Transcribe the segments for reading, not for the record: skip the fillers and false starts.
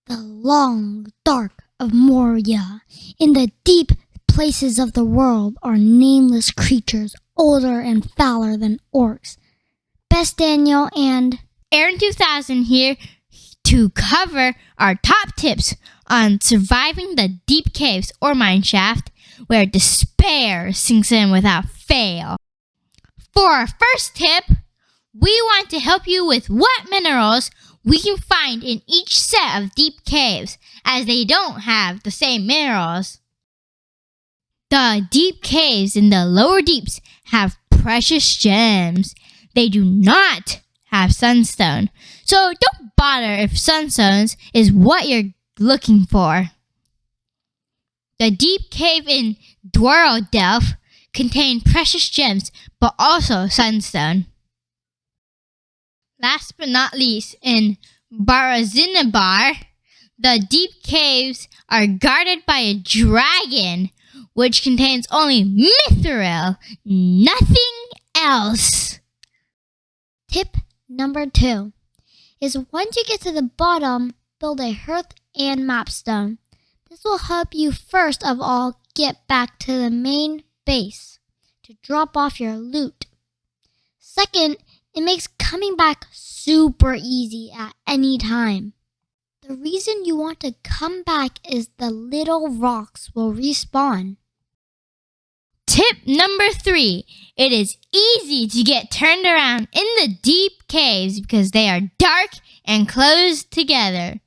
The long dark of Moria. In the deep places of the world are nameless creatures older and fouler than orcs. Best Daniel and Aaron 2000 here to cover our top tips on surviving the deep caves or mineshaft where despair sinks in without fail. For our first tip, we want to help you with what minerals we can find in each set of deep caves, as they don't have the same minerals. The deep caves in the lower deeps have precious gems. They do not have sunstone, so don't bother if sunstones is what you're looking for. The deep cave in Dwaro Delph contain precious gems, but also sunstone. Last but not least, in Barazinabar, the deep caves are guarded by a dragon, which contains only mithril, nothing else. Tip number 2 is once you get to the bottom, build a hearth and mapstone. This will help you first of all get back to the main base to drop off your loot. Second, it makes coming back super easy at any time. The reason you want to come back is the little rocks will respawn. Tip number 3. It is easy to get turned around in the deep caves because they are dark and closed together.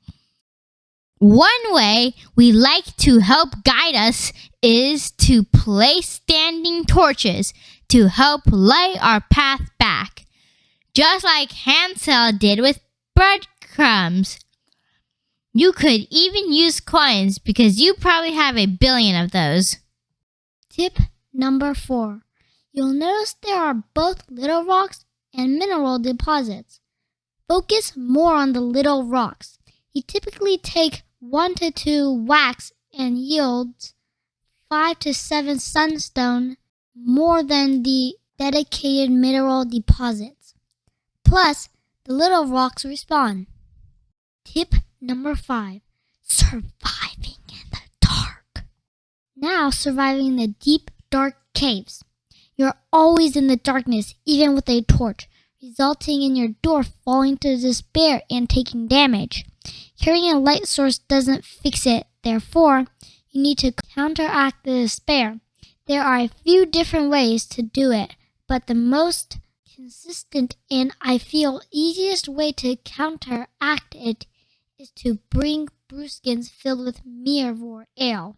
One way we like to help guide us is to place standing torches to help light our path back, just like Hansel did with breadcrumbs. You could even use coins because you probably have 1 billion of those. Tip number 4. You'll notice there are both little rocks and mineral deposits. Focus more on the little rocks. You typically take 1 to 2 wax and yields 5 to 7 sunstone more than the dedicated mineral deposits. Plus, the little rocks respawn. Tip number 5. Surviving in the dark. Now surviving the deep, dark caves. You're always in the darkness, even with a torch, resulting in your door falling to despair and taking damage. Carrying a light source doesn't fix it, therefore, you need to counteract the despair. There are a few different ways to do it, but the most consistent and I feel easiest way to counteract it is to bring brewskins filled with Mirvor ale.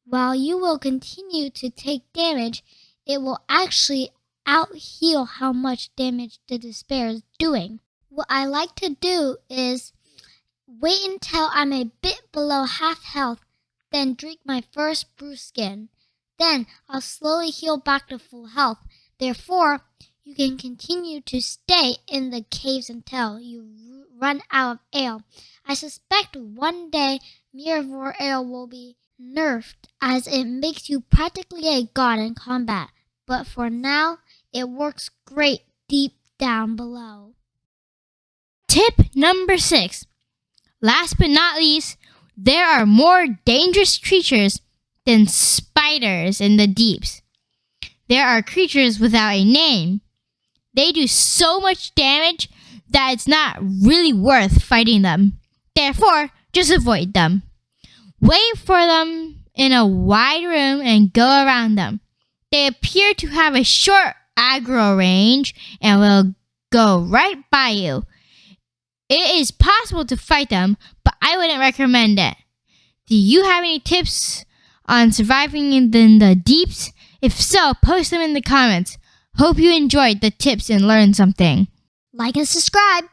While you will continue to take damage, it will actually out-heal how much damage the despair is doing. What I like to do is wait until I'm a bit below half health, then drink my first brewskin. Then I'll slowly heal back to full health. Therefore, you can continue to stay in the caves until you run out of ale. I suspect one day Mirvor ale will be nerfed as it makes you practically a god in combat. But for now, it works great deep down below. Tip number 6. Last but not least, there are more dangerous creatures than spiders in the deeps. There are creatures without a name. They do so much damage that it's not really worth fighting them. Therefore, just avoid them. Wait for them in a wide room and go around them. They appear to have a short aggro range and will go right by you. It is possible to fight them, but I wouldn't recommend it. Do you have any tips on surviving in the deeps? If so, post them in the comments. Hope you enjoyed the tips and learned something. Like and subscribe.